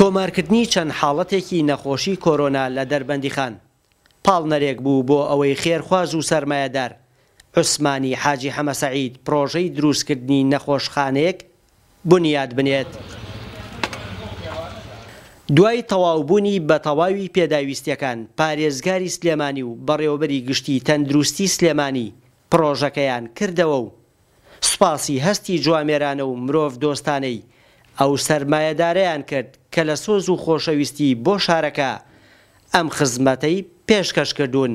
تۆمارکردنی چەند حاڵەتێکی نەخۆشی کۆرۆنا لە دەربەندیخان پاڵنەرێک بوو بۆ ئەوەی خێرخواز و سەرمایەدار عوسمانی حاجی حەمە سەعید پرۆژەی دروستکردنی نەخۆشخانەیەک بنیاد بنێت. دوای تەواوبوونی بە تەواوی پێداویستیەکان پارێزگاری سلێمانی و بەڕێوەبەری گشتی تەندروستی سلێمانی پرۆژەکەیان کردەوە و سوپاسی هەستی جوامێرانە و مرۆڤ دۆستانەی ئەو سەرمایەدارەیان کرد کە لە سۆز و خۆشەویستی بۆ شارەکە ئەم خزمەتەی پێشکەش کردوون.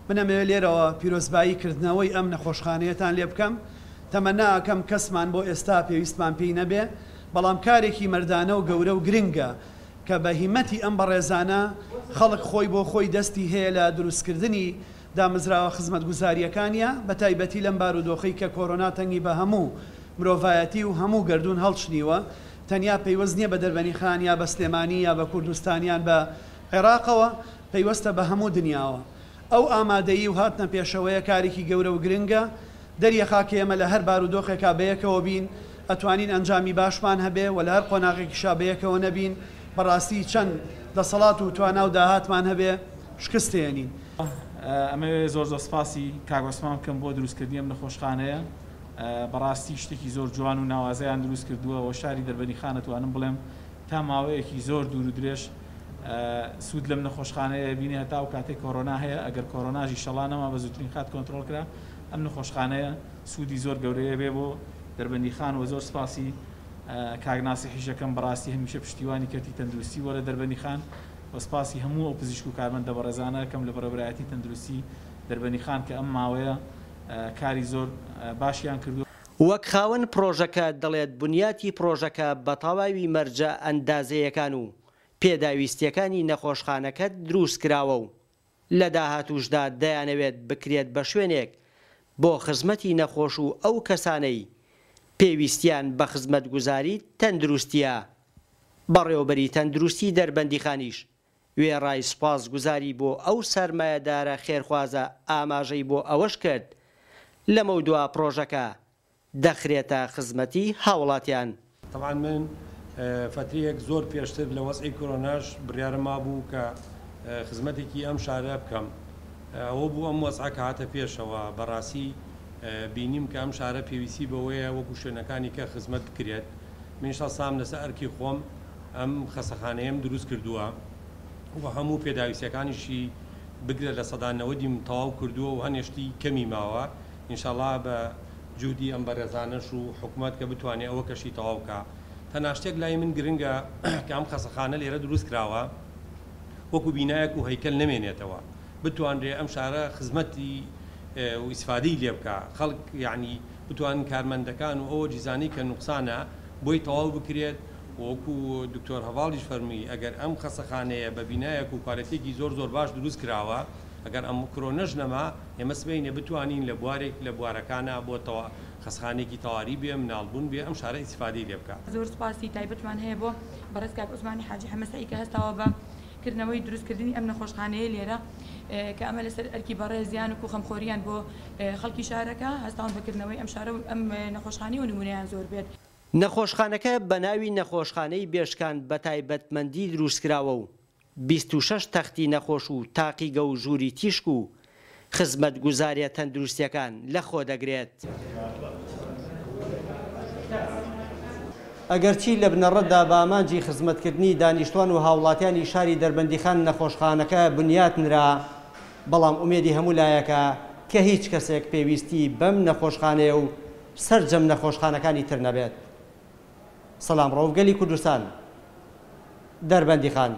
منەمەوێت لێرەوە پیرۆزباییکردنەوەی ئەم نەخۆشخانەیەتان لێ بکەم. تەمەناکەم کەسمان بۆ ئێستا پێویستمان پێی نەبێ، بەڵام کارێکی مەردانە و گەورە و گرنگە کە بە هیمەتی ئەم بەڕێزانە خەڵک خۆی بۆ خۆی دەستی هەیە لە دروستکردنی دامەزراوە خزمەتگوزاریەکانیە، بە تایبەتی لەم بارودۆخەی کە کۆرۆنا تەنگی بە هەموو مرۆڤایەتی و هەموو گردون هەڵچنیوە. تەنیا پەیوەست نییە بە دەربەنیخان یا بە سلێمانی یا بە کوردستانیان بە عێراقەوە، پەیوەستە بە هەموو دنیاوە. ئەو ئامادەیی و هاتنە پێشەوەیە کارێکی گەورە و گرنگە. دەریەخاکە ئێمە لە هەر بارودۆخێکا بەیەکەوە بین، ئەتوانین ئەنجامی باشمان هەبێ و لە هەر قۆناغێکیشا بەیەکەوە نەبین. بەڕاستی چەند دەسەڵات و توانا و داهاتمان هەبێ شکستێنین. ئەمە زۆر سپاسی کاگۆسمان بکەم بۆ دروستکردنی ئەم نەخۆشخانەیە. بەڕاستی شتێکی زۆر جوان و ناوازەیان دروست کردووە و شاری دەربەنیخان توانم بڵێم تا ماوەیەکی زۆر دوور و درێژ سوود لەم نەخۆشخانەیە بینێ تا و کاتێک کۆرۆنا هەیە. ئەگەر کۆرۆناژی شەڵانەما بە زووترین خات کۆنتڕۆڵ کرا، ئەم نەخۆشخانەیە سوودی زۆر گەورەیە بێ بۆ دەربەندیخان و زۆر سپاسی کاگناسی حیشەکەم بەڕاستی هەمیشە پشتیوانی کەتی تەندروستی بۆ لە دەربەنیخان و سپاسی هەموو ئەو پزیشک و کارمەندە بەڕێزانە کەم لە بەڕێوەبەرایەتی تەندروستی دەربەنیخان کە ئەم ماوەیە کاری زۆر باشیان کردو. وەک خاوەن پرۆژەکە دەڵێت بنیاتی پرۆژەکە بە تەواوی مەرجە ئەندازەیەکان و پێداویستیەکانی نەخۆشخانەکە دروست کراوە و لە داهاتووشدا دەیانەوێت بکرێت بە شوێنێک بۆ خزمەتی نەخۆش و ئەو کەسانەی پێویستیان بە خزمەتگوزاری تەندروستیە. بەڕێوەبەری تەندروستی دەربەندیخانیش وێڕای سوپاسگوزاری بۆ ئەو سەرمایەدارە خێرخوازە ئاماژەی بۆ ئەوەش کرد لەمە دووە پرۆژەکە دەخرێتە خزمەتی هاوڵاتیان. طبعا من فترەیەک زۆر پێشتر لە وەزعی کۆرۆناش بڕیارە مابوو کە خزمەتێکی ئەم شارە بکەم. ئەوە بوو ئەم وەزعەکە هاتە پێشەوە. بەڕاستی بینیم کە ئەم شارە پێویستی بەوەیە وەکو شوێنەکانی کە خزمەت بکرێت. منیشتا سام لەسەر ئەرکی خۆم ئەم خەسەخانەیەم دروست کردووە و هەموو پێداویستیەکانیشی بگرێت لە سەدانەوەدیم تەواو کردووە و هەنێشتی کەمی ماوە. ئینشاڵڵا بە جودی ئەم بەڕێزانەش و حکوومەت کە بتوانێت ئەوە کەشی تەواو بکە. تەناشتێک لای من گرنگە کە ئەم خەسەخانە لێرە دروست کراوە وەکو بینایەک و هەیکەل نەمێنێتەوە، بتوانرێ ئەم شارە خزمەتی و ئیسفادەی لێ بکە. خەڵک یعنی بتوانن کارمەندەکان و ئەوە جیزانی کە نوقسانە بۆی تەواو بکرێت. وەکو دکتۆر هەواڵیش فەرمی ئەگەر ئەم خەسەخانەیە بە بینایەک و کارەتێکی زۆر باش دروست کراوە، ئەگەر ئەم کۆرۆنەش نەما ئێمە سبەینێ بتوانین لە بوارێک لە بوارەکانە بۆ خەسخانێکی تەواوی بێ مناڵبوون بێ ئەم شارە ئیسفادەی لێ بکە. زۆر سپاسی تایبەتمان هەیە بۆ بەڕێزگار عوسمانی حاجی حەمە سەعید کە هەستاوە بە کردنەوەی دروستکردنی ئەم نەخۆشخانەیە لێرە کە ئەمە لەسەر ئەرکی بەڕێزیان و خەمخۆریان بۆ خەڵکی شارەکە هەستاون بەکردنەوەی ئەم شارە و ئەم نەخۆشخانەی و نمونەیان زۆر بێت. نەخۆشخانەکە بە ناوی نەخۆشخانەی بێشکان بە تایبەتمەندی دروستکراوە و 26 تەختی نەخۆش و تاقیگە و ژووری تیشک و خزمەتگوزاریە تەندروستیەکان لە خۆ دەگرێت. ئەگەرچی لە بنەڕەتدا بە ئامانجی خزمەتکردنی دانیشتوان و هاوڵاتیانی شاری دەربەندیخان نەخۆشخانەکە بنیات نرا، بەڵام ئومێدی هەموو لایەکە کە هیچ کەسێک پێویستی بەم نەخۆشخانەیە و سەرجەم نەخۆشخانەکانی تر نەبێت. سەلام ڕۆڤگەلی کوردستان، دەربەندیخان.